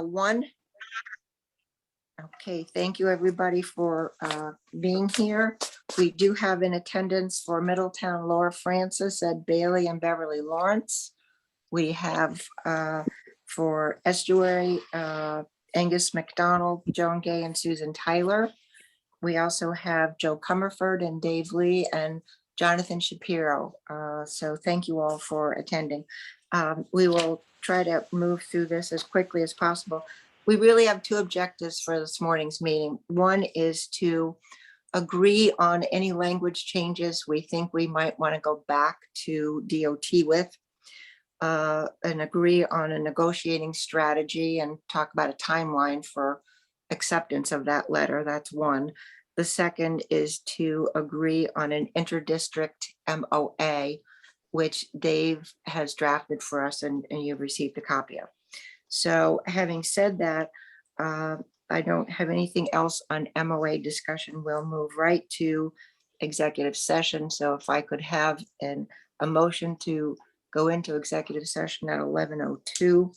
one. Okay, thank you, everybody, for being here. We do have in attendance for Middletown, Laura Francis, Ed Bailey, and Beverly Lawrence. We have for Estuary, Angus McDonald, Joan Gay, and Susan Tyler. We also have Joe Comerford and Dave Lee and Jonathan Shapiro. So thank you all for attending. We will try to move through this as quickly as possible. We really have two objectives for this morning's meeting. One is to agree on any language changes we think we might want to go back to DOT with, and agree on a negotiating strategy and talk about a timeline for acceptance of that letter. That's one. The second is to agree on an interdistrict MOA, which Dave has drafted for us and you've received a copy of. So having said that, I don't have anything else on MOA discussion. We'll move right to executive session. So if I could have a motion to go into executive session at 11:02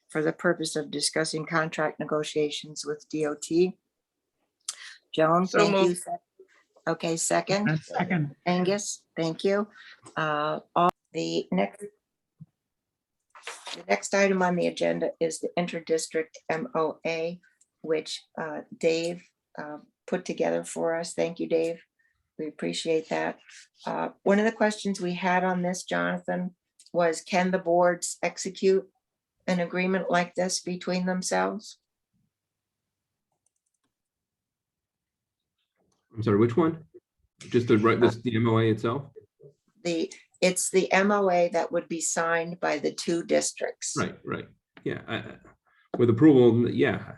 for the purpose of discussing contract negotiations with DOT. Joan, So thank you. moved. Okay, second. Second. Angus, thank you. All the next item on the agenda is the interdistrict MOA, which Dave put together for us. Thank you, Dave. We appreciate that. One of the questions we had on this, Jonathan, was can the boards execute an agreement like this between themselves? I'm sorry, which one? Just the MOA itself? It's the MOA that would be signed by the two districts. Right. Yeah. With approval, yeah.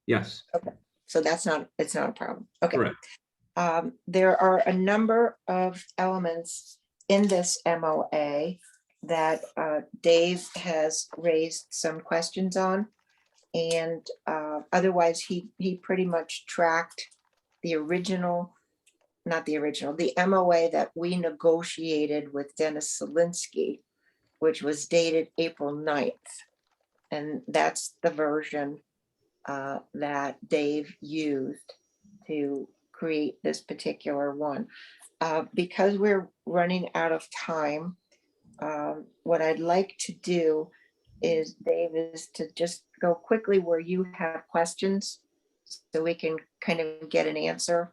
Yes. Okay. So it's not a problem. Okay. Correct. There are a number of elements in this MOA that Dave has raised some questions on, and otherwise he pretty much tracked the MOA that we negotiated with Dennis Selinsky, which was dated April 9th. And that's the version that Dave used to create this particular one. Because we're running out of time, what I'd like to do is, Dave, is to just go quickly where you have questions so we can kind of get an answer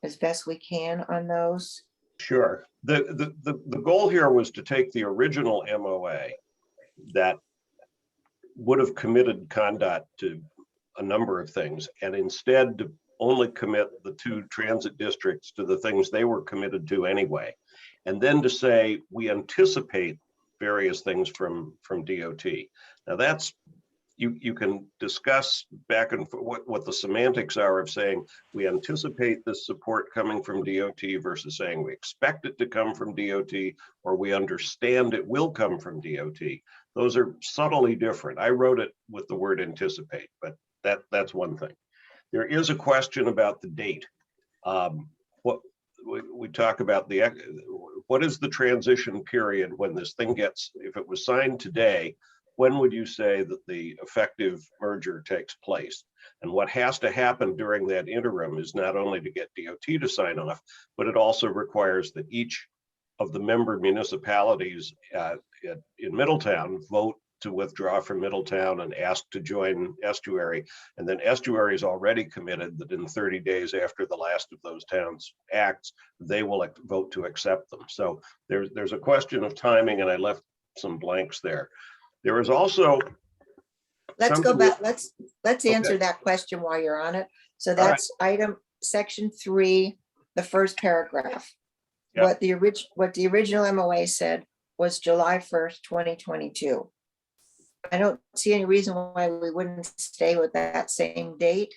as best we can on those. Sure. The goal here was to take the original MOA that would have committed CONDOT to a number of things, and instead to only commit the two transit districts to the things they were committed to anyway. And then to say, we anticipate various things from DOT. Now that's, you can discuss back and forth what the semantics are of saying we anticipate this support coming from DOT versus saying we expect it to come from DOT or we understand it will come from DOT. Those are subtly different. I wrote it with the word anticipate, but that's one thing. There is a question about the date. What we talk about what is the transition period when this thing gets, if it was signed today, when would you say that the effective merger takes place? And what has to happen during that interim is not only to get DOT to sign off, but it also requires that each of the member municipalities in Middletown vote to withdraw from Middletown and ask to join Estuary. And then Estuary is already committed that in 30 days after the last of those towns acts, they will vote to accept them. So there's a question of timing, and I left some blanks there. There is also. Let's go back. Let's answer that question while you're on it. So that's item section 3, the first paragraph. Yep. What the original MOA said was July 1st, 2022. I don't see any reason why we wouldn't stay with that same date.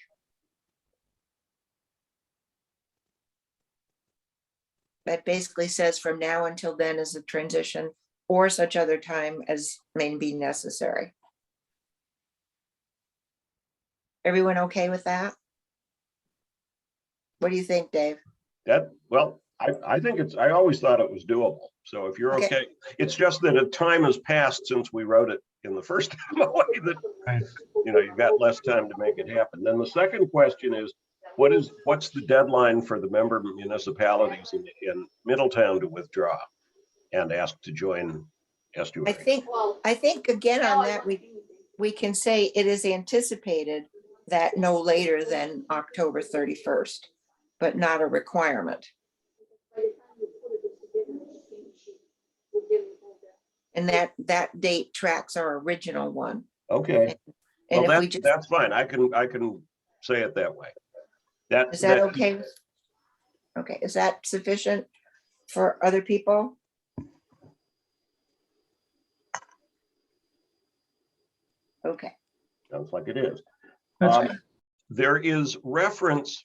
That basically says from now until then is a transition or such other time as may be necessary. Everyone okay with that? What do you think, Dave? Well, I think I always thought it was doable. So if you're okay, it's just that a time has passed since we wrote it in the first MOA that, you've got less time to make it happen. Then the second question is, what's the deadline for the member municipalities in Middletown to withdraw and ask to join estuary? I think again on that, we can say it is anticipated that no later than October 31st, but not a requirement. And that date tracks our original one. Okay, And well, if we just, that's fine. I can say it that way. is that okay? Okay, is that sufficient for other people? Okay. Sounds like it is. That's right. There is reference,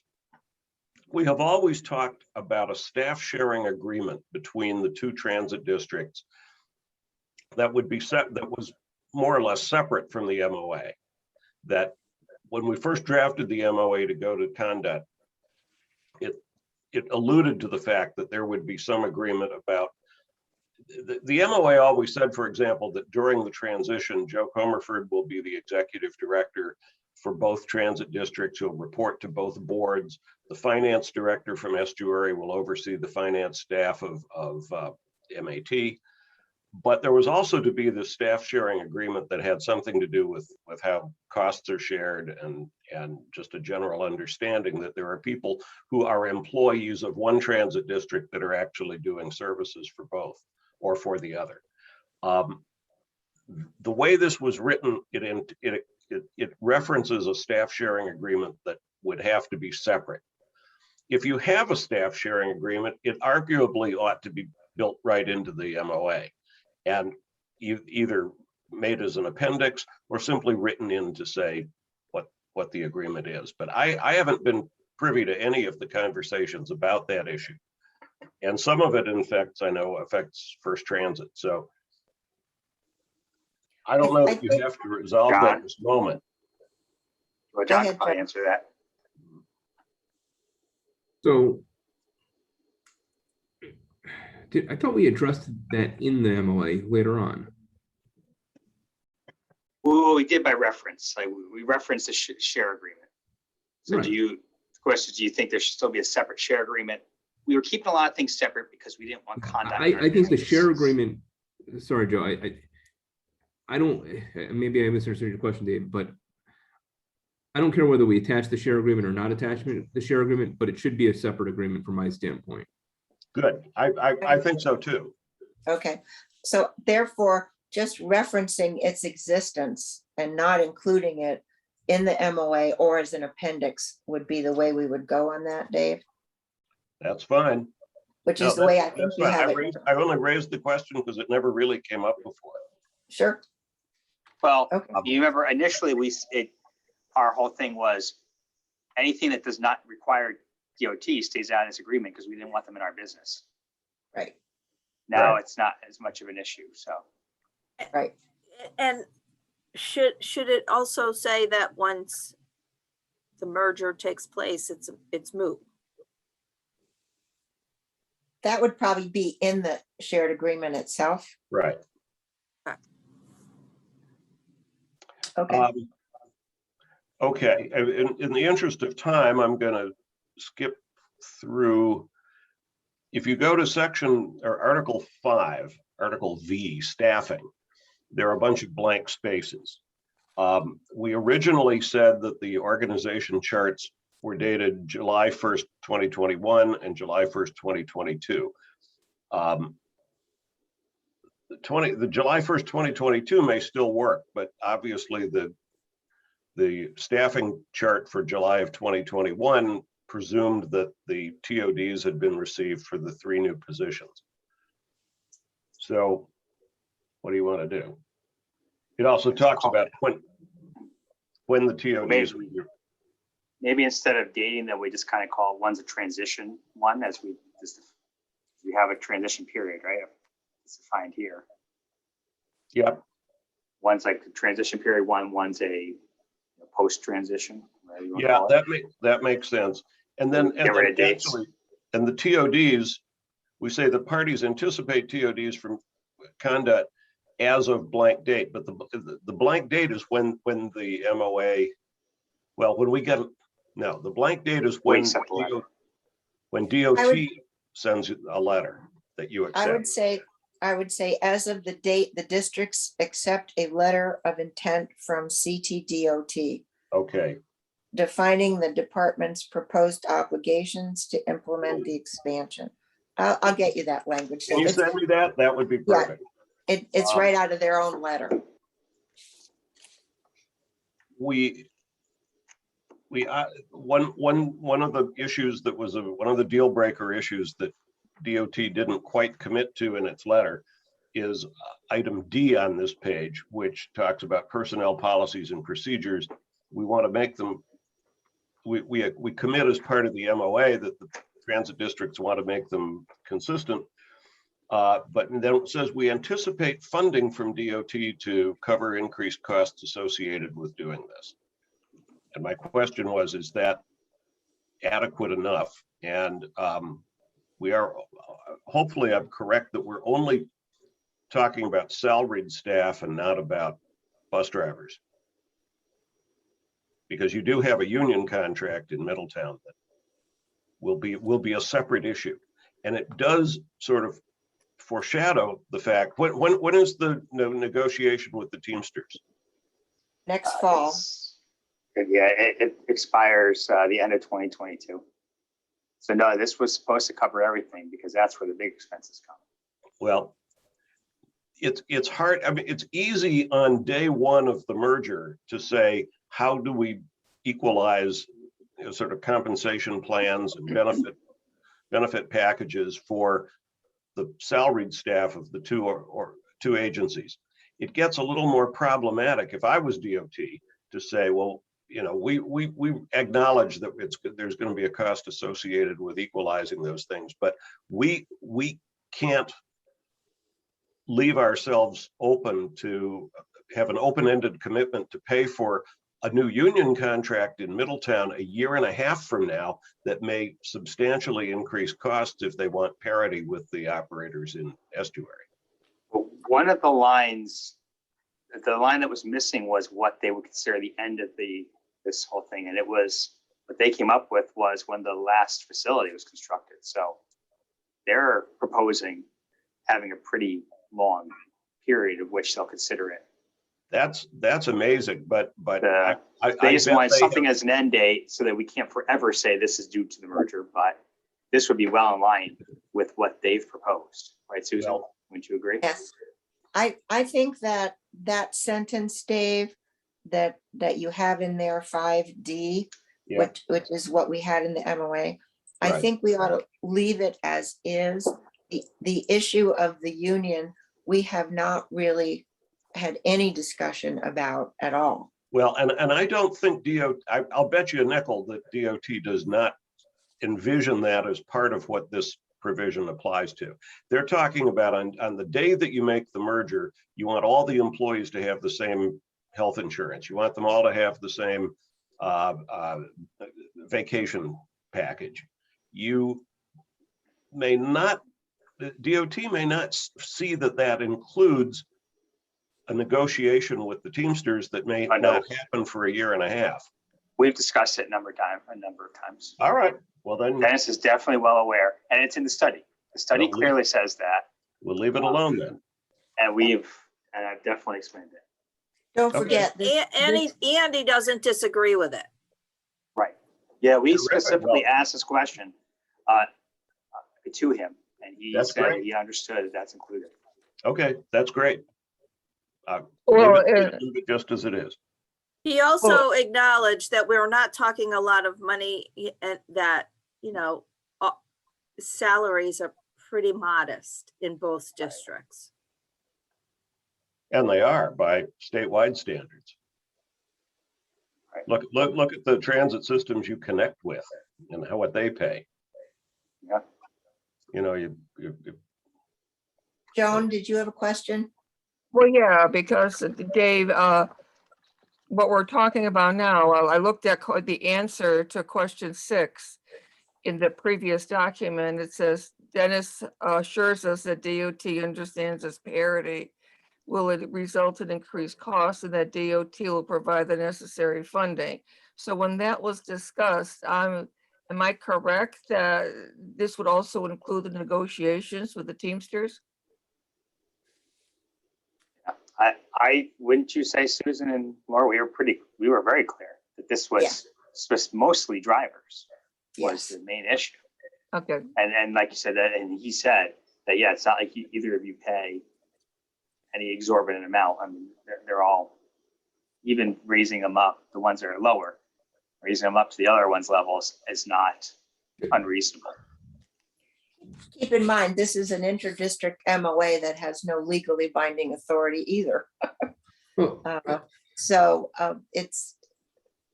we have always talked about a staff sharing agreement between the two transit districts that would be set, that was more or less separate from the MOA. That when we first drafted the MOA to go to Conduct, it alluded to the fact that there would be some agreement about the MOA always said, for example, that during the transition, Joe Comerford will be the executive director for both transit districts. He'll report to both boards. The finance director from estuary will oversee the finance staff of MAT. But there was also to be the staff sharing agreement that had something to do with how costs are shared and just a general understanding that there are people who are employees of one transit district that are actually doing services for both or for the other. The way this was written, it references a staff sharing agreement that would have to be separate. If you have a staff sharing agreement, it arguably ought to be built right into the MOA and either made as an appendix or simply written in to say what the agreement is. But I haven't been privy to any of the conversations about that issue. And some of it, in fact, I know affects First Transit. So I don't know if you have to resolve that at this moment. Well, John can probably answer that. So I thought we addressed that in the MOA later on. Well, we did by reference. Like we referenced the share agreement. So Right. the question is, do you think there should still be a separate share agreement? We were keeping a lot of things separate because we didn't want conduct. I think the share agreement, sorry, Joe, I don't, maybe I misunderstood your question, Dave, but I don't care whether we attach the share agreement or not attach the share agreement, but it should be a separate agreement from my standpoint. Good. I think so too. Okay, so therefore, just referencing its existence and not including it in the MOA or as an appendix would be the way we would go on that, Dave, That's fine. which No, is the way I that's think you fine. have it. I only raised the question because it never really came up before. Sure, Well, okay, you remember initially our whole thing was anything that does not require DOT stays out of this agreement because we didn't want them in our business. right, Now Right. it's not as much of an issue. So right. And should it also say that once the merger takes place, it's moot? That would probably be in the shared agreement itself. Right. Okay, Okay, in the interest of time, I'm going to skip through. If you go to section or Article 5, Article V, staffing, there are a bunch of blank spaces. We originally said that the organization charts were dated July 1st, 2021 and July 1st, 2022. The July 1st, 2022 may still work, but obviously the staffing chart for July of 2021 presumed that the TODs had been received for the 3 new positions. So what do you want to do? It also talks about when the TODs. maybe instead of dating that, we just kind of call one's a transition one, as we have a transition period, right? It's defined here. Yep. One's like the transition period one's a post-transition. Yeah, that makes sense. And then Get rid of dates. actually, and the TODs, we say the parties anticipate TODs from conduct as of blank date, but the blank date is when the MOA, well, when we get, no, the blank date is when, accept the letter. when I DOT would- sends you a letter that you I would accept. say as of the date, the districts accept a letter of intent from CTDOT Okay, defining the department's proposed obligations to implement the expansion. I'll get you that language. can you It's- send me that? That would be perfect. It's right out of their own letter. We, one of the issues that was one of the deal breaker issues that DOT didn't quite commit to in its letter is item D on this page, which talks about personnel policies and procedures. We want to make them, we commit as part of the MOA that the transit districts want to make them consistent. But then it says we anticipate funding from DOT to cover increased costs associated with doing this. And my question was, is that adequate enough? And we are, hopefully I'm correct that we're only talking about salaried staff and not about bus drivers. Because you do have a union contract in Middletown that will be a separate issue. And it does sort of foreshadow the fact, when is the negotiation with the Teamsters? Next fall. Yeah, it expires the end of 2022. So no, this was supposed to cover everything because that's where the big expenses come. Well, it's hard. I mean, it's easy on day one of the merger to say, how do we equalize, you know, sort of compensation plans and benefit packages for the salaried staff of the two agencies. It gets a little more problematic if I was DOT to say, well, you know, we acknowledge that there's going to be a cost associated with equalizing those things, but we can't leave ourselves open to have an open-ended commitment to pay for a new union contract in Middletown a year and a half from now that may substantially increase costs if they want parity with the operators in estuary. But one of the lines, the line that was missing was what they would consider the end of this whole thing. And it was, what they came up with was when the last facility was constructed. So they're proposing having a pretty long period of which they'll consider it. That's amazing, but They just wanted something as an end date so that we can't forever say this is due to the merger, but this would be well in line with what they've proposed, right, Susan? Wouldn't you agree? Yes. I think that sentence, Dave, that you have in there, 5D, Yeah. which is what we had in the MOA. I Right. think we ought to leave it as is. The issue of the union, we have not really had any discussion about at all. Well, and I don't think I'll bet you a nickel that DOT does not envision that as part of what this provision applies to. They're talking about on the day that you make the merger, you want all the employees to have the same health insurance. You want them all to have the same vacation package. You may not, DOT may not see that includes a negotiation with the Teamsters that may not happen for a year and a half. We've discussed it a number of times. All right, well then, Dennis is definitely well aware, and it's in the study. The study Well, clearly says that, we'll leave it alone then. and I've definitely explained it. Don't Okay. forget. Andy doesn't disagree with it. Right. Yeah, we Terrific. specifically Well- asked this question to him, and he That's said great. he understood that's included. Okay, that's great. Well, Leave it just as it is. He also acknowledged that we're not talking a lot of money and that, you know, salaries are pretty modest in both districts. And they are by statewide standards. Right. Look at the transit systems you connect with and what they pay. Yeah. You know, Joan, did you have a question? well, yeah, because Dave, what we're talking about now, I looked at the answer to question 6 in the previous document. It says Dennis assures us that DOT understands this parity will it result in increased costs and that DOT will provide the necessary funding? So when that was discussed, am I correct that this would also include the negotiations with the Teamsters? Wouldn't you say, Susan and Laura, we were very clear that this was mostly drivers was the main issue. Okay, And like you said, that, and he said that, yeah, it's not like either of you pay any exorbitant amount. I mean, they're all, even raising them up, the ones that are lower, raising them up to the other ones' levels is not unreasonable. Keep in mind, this is an interdistrict MOA that has no legally binding authority either. So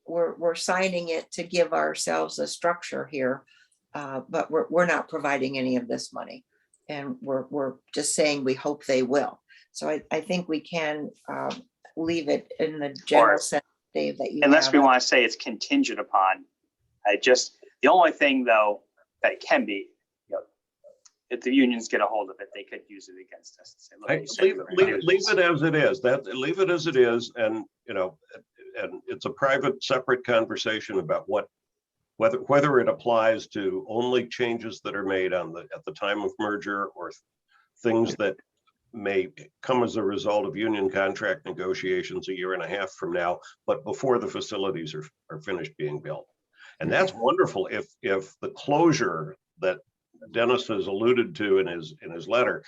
we're signing it to give ourselves a structure here, but we're not providing any of this money. And we're just saying we hope they will. So I think we can leave it in the general sense, Dave, that you unless have we it. want to say it's contingent upon, the only thing though that it can be, if the unions get a hold of it, they could use it against us. And say, look, you said you were gonna do Leave this. it as it is. Leave it as it is, and and it's a private, separate conversation about whether it applies to only changes that are made at the time of merger, or things that may come as a result of union contract negotiations a year and a half from now, but before the facilities are finished being built. And that's wonderful if the closure that Dennis has alluded to in his letter,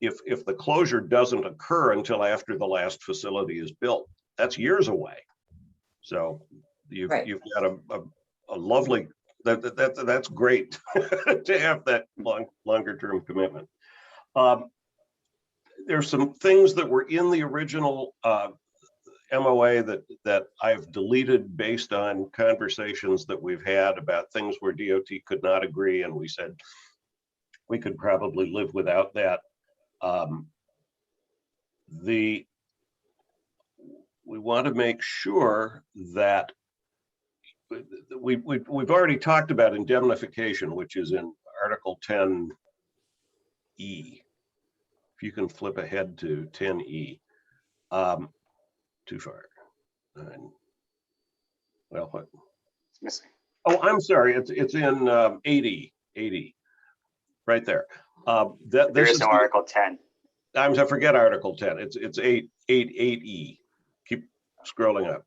if the closure doesn't occur until after the last facility is built, that's years away. So you've got a lovely, that's great to have that longer term commitment. There's some things that were in the original MOA that I've deleted based on conversations that we've had about things where DOT could not agree, and we said we could probably live without that. We want to make sure that we've already talked about indemnification, which is in Article 10E. If you can flip ahead to 10E. Too far. Well, what? It's missing. Oh, I'm sorry. It's in 80, right there. There is no Article 10. I forget Article 10. It's 8E. Keep scrolling up.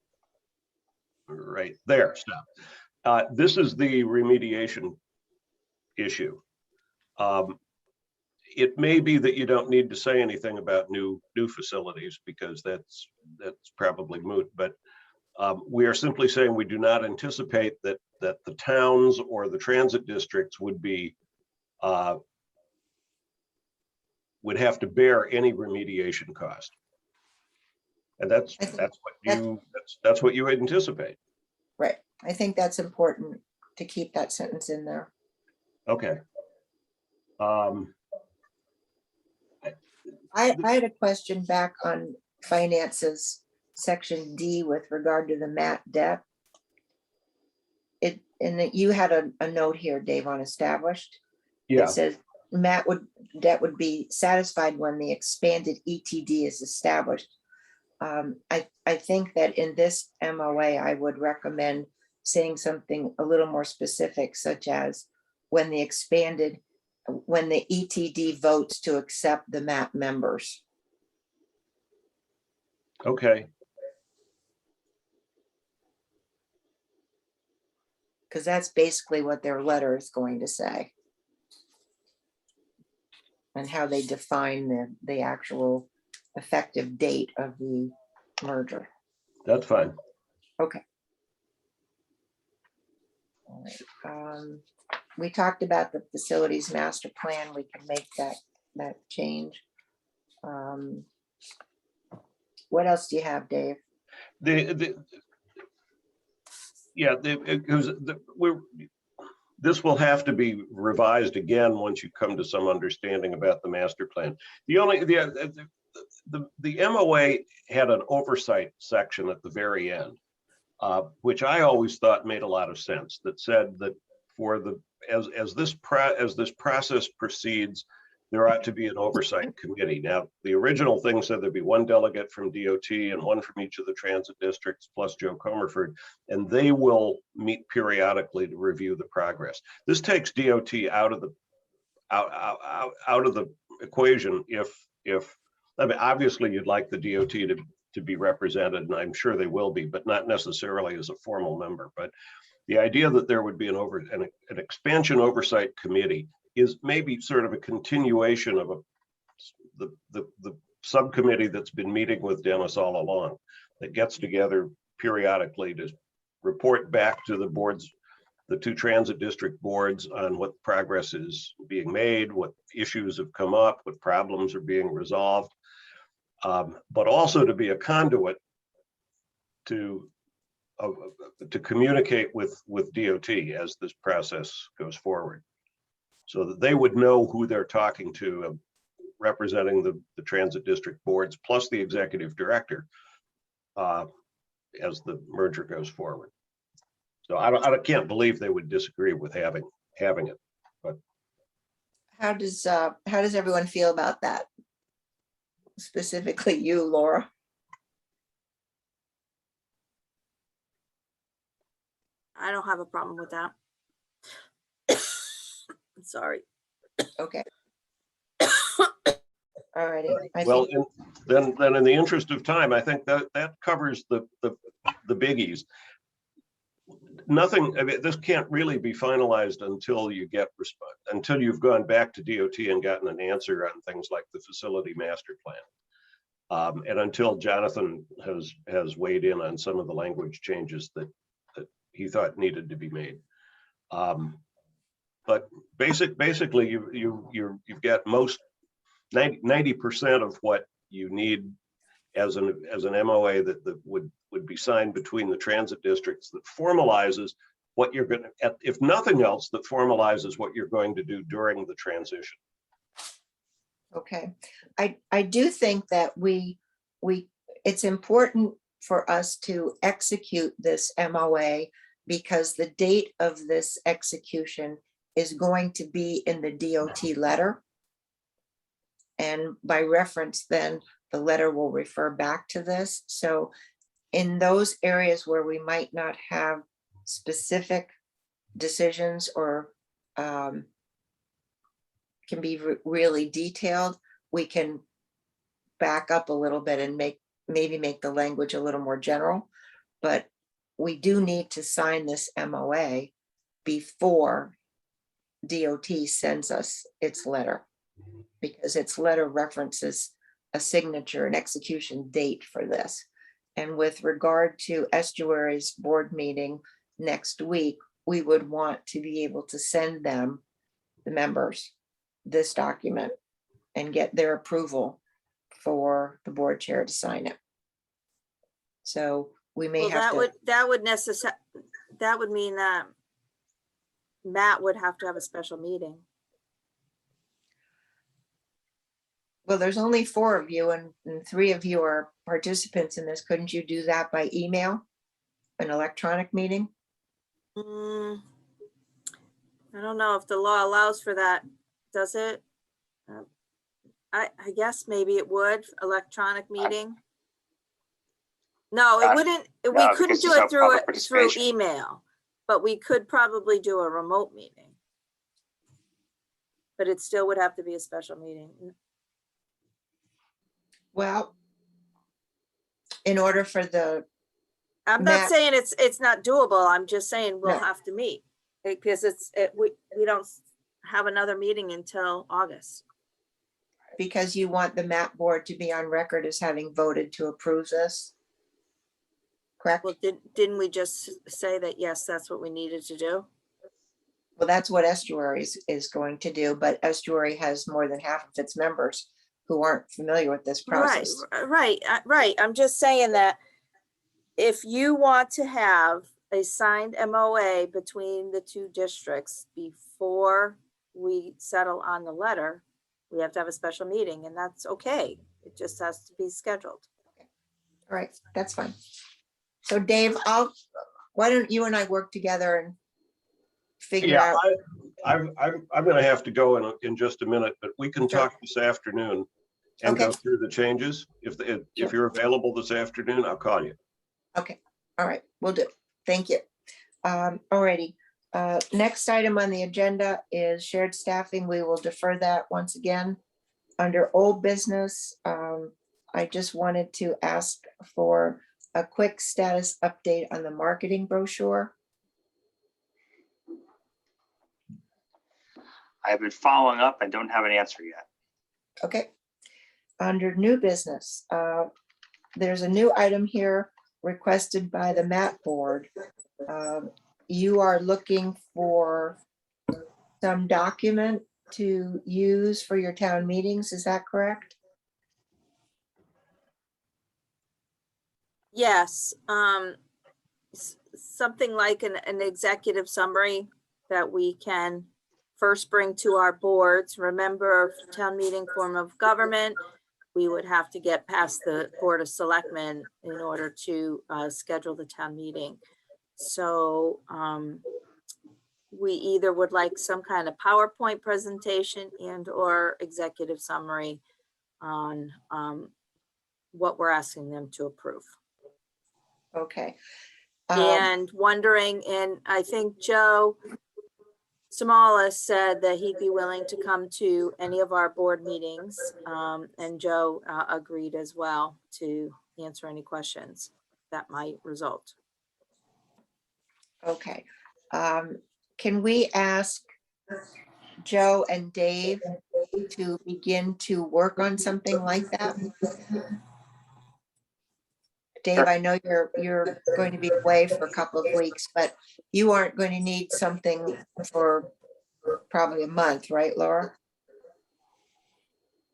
Right there. Stop. This is the remediation issue. It may be that you don't need to say anything about new facilities, because that's probably moot, but we are simply saying we do not anticipate that the towns or the transit districts would have to bear any remediation cost. And that's what you anticipate. Right. I think that's important to keep that sentence in there. Okay. I had a question back on finances, section D, with regard to the MAT debt. And that you had a note here, Dave, on established. Yeah. It says debt would be satisfied when the expanded ETD is established. I think that in this MOA, I would recommend saying something a little more specific, such as when the ETD votes to accept the MAP members. Okay. Because that's basically what their letter is going to say. And how they define the actual effective date of the merger. That's fine. Okay. All right. We talked about the facilities master plan. We can make that change. What else do you have, Dave? This will have to be revised again once you come to some understanding about the master plan. The MOA had an oversight section at the very end, which I always thought made a lot of sense, that said that as this process proceeds, there ought to be an oversight committee. Now, the original thing said there'd be one delegate from DOT and one from each of the transit districts, plus Joe Comerford, and they will meet periodically to review the progress. This takes DOT out of the equation. If I mean, obviously you'd like the DOT to be represented, and I'm sure they will be, but not necessarily as a formal member. But the idea that there would be an expansion oversight committee is maybe sort of a continuation of the subcommittee that's been meeting with Dennis all along, that gets together periodically to report back to the boards, the two transit district boards, on what progress is being made, what issues have come up, what problems are being resolved, but also to be a conduit to communicate with DOT as this process goes forward, so that they would know who they're talking to, representing the transit district boards, plus the executive director, as the merger goes forward. So I can't believe they would disagree with having it. But How does everyone feel about that? Specifically you, Laura. I don't have a problem with that. Sorry. Okay. All righty. well, then in the interest of time, I think that covers the biggies. Nothing, I mean, this can't really be finalized until you get until you've gone back to DOT and gotten an answer on things like the facility master plan. And until Jonathan has weighed in on some of the language changes that he thought needed to be made. But basically you've got most 90% of what you need as an MOA that would be signed between the transit districts, that formalizes what you're going to, if nothing else, that formalizes what you're going to do during the transition. Okay, I do think that it's important for us to execute this MOA, because the date of this execution is going to be in the DOT letter. And by reference, then the letter will refer back to this. So in those areas where we might not have specific decisions or can be really detailed, we can back up a little bit and maybe make the language a little more general. But we do need to sign this MOA before DOT sends us its letter, because its letter references a signature and execution date for this. And with regard to Estuary's board meeting next week, we would want to be able to send them, the members, this document and get their approval for the board chair to sign it. So we may Well, have to. that would mean that Matt would have to have a special meeting. Well, there's only 4 of you and 3 of you are participants in this. Couldn't you do that by email? An electronic meeting? I don't know if the law allows for that, does it? I guess maybe it would, electronic meeting. No, it wouldn't, we no, couldn't because do there's no it through public through participation. email, but we could probably do a remote meeting. But it still would have to be a special meeting. Well, in order for the, I'm not Matt- saying it's not doable. I'm just saying we'll No. have to meet, because we don't have another meeting until August. because you want the MAP board to be on record as having voted to approve this? Correct? Well, didn't we just say that, yes, that's what we needed to do? Well, that's what Estuary is going to do, but Estuary has more than half of its members who aren't familiar with this process. Right. I'm just saying that if you want to have a signed MOA between the 2 districts before we settle on the letter, we have to have a special meeting, and that's okay. It just has to be scheduled. All right, that's fine. So Dave, why don't you and I work together and figure Yeah, out? I'm gonna have to go in just a minute, but we can Sure. talk this afternoon and go Okay. through the changes. If you're available this afternoon, I'll call you. Okay, all right, will do. Thank you. Alrighty. Next item on the agenda is shared staffing. We will defer that once again. Under old business, I just wanted to ask for a quick status update on the marketing brochure. I've been following up and don't have an answer yet. Okay. Under new business, there's a new item here requested by the MAP board. You are looking for some document to use for your town meetings, is that correct? Yes, something like an executive summary that we can first bring to our boards. Remember, town meeting form of government, we would have to get past the Board of Selectmen in order to schedule the town meeting. So we either would like some kind of PowerPoint presentation and or executive summary on what we're asking them to approve. Okay. And wondering, and I think Joe Samala said that he'd be willing to come to any of our board meetings. And Joe agreed as well to answer any questions that might result. Okay. Can we ask Joe and Dave to begin to work on something like that? Dave, I know you're going to be away for a couple of weeks, but you aren't going to need something for probably a month, right, Laura?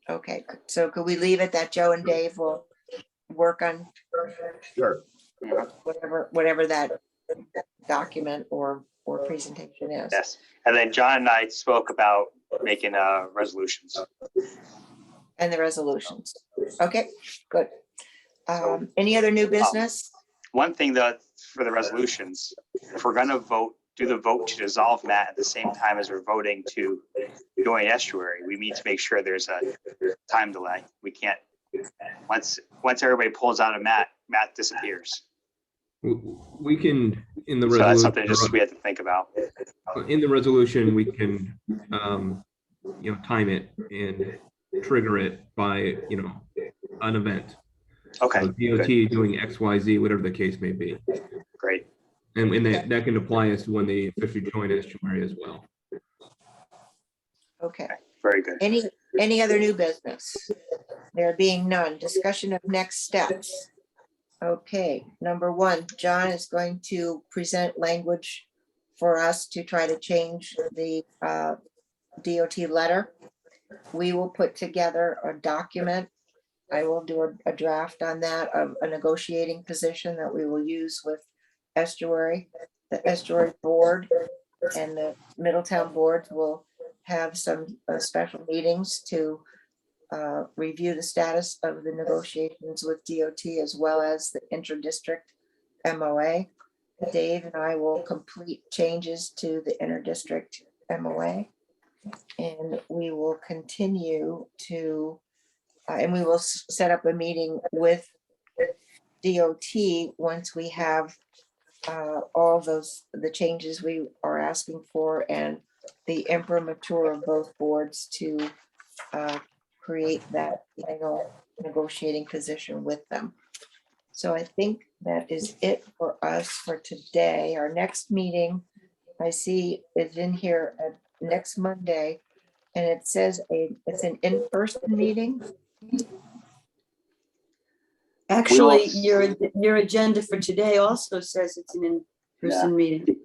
Okay, so could we leave it that Joe and Dave will work on Sure. whatever that document or presentation is? Yes. And then John and I spoke about making resolutions. And the resolutions. Okay, good. Any other new business? One thing that for the resolutions, if we're gonna do the vote to dissolve Matt at the same time as we're voting to join estuary, we need to make sure there's a time delay. We can't, once everybody pulls out of Matt disappears. We can, in the So that's something resolution, just we have to think about. in the resolution, we can, time it and trigger it by, an event. Okay, So DOT good, doing X, Y, Z, whatever the case may be. great. And that can apply as to when they officially join estuary as well. Okay. Very good. Any other new business? There being none, discussion of next steps. Okay, number one, John is going to present language for us to try to change the DOT letter. We will put together a document. I will do a draft on that of a negotiating position that we will use with estuary. The estuary board and the Middletown board will have some special meetings to review the status of the negotiations with DOT as well as the inter-district MOA. Dave and I will complete changes to the inter-district MOA. And we will continue to, and we will set up a meeting with DOT once we have all the changes we are asking for and the imprimatur of both boards to create that final negotiating position with them. So I think that is it for us for today. Our next meeting, I see is in here next Monday, and it says it's an in-person meeting. Actually, your agenda for today also says it's an in-person meeting.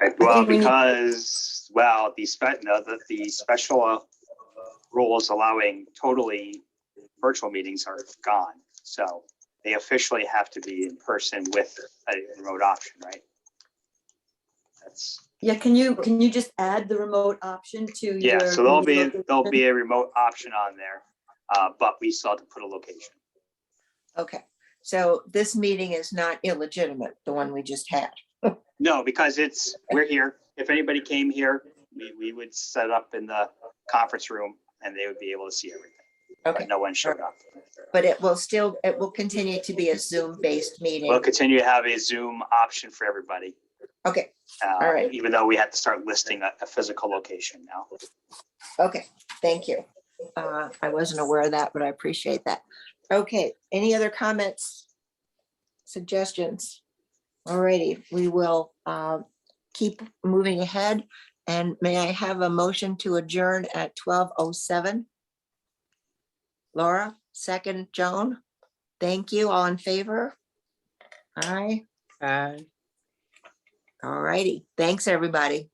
Right. Well, because, well, the special rules allowing totally virtual meetings are gone. So they officially have to be in person with a remote option, right? That's. Yeah, can you just add the remote option to your? Yeah, so there'll be a remote option on there, but we still have to put a location. Okay, so this meeting is not illegitimate, the one we just had. No, because we're here. If anybody came here, We would set up in the conference room and they would be able to see everything, Okay, but no one showed up. but it will continue to be a Zoom-based meeting. We'll continue to have a Zoom option for everybody. Okay, all right. Even though we had to start listing a physical location now. Okay, thank you. I wasn't aware of that, but I appreciate that. Okay, any other comments? Suggestions? Alrighty, we will keep moving ahead. And may I have a motion to adjourn at 12:07? Laura, second, Joan. Thank you. All in favor? Aye. All righty. Thanks, everybody.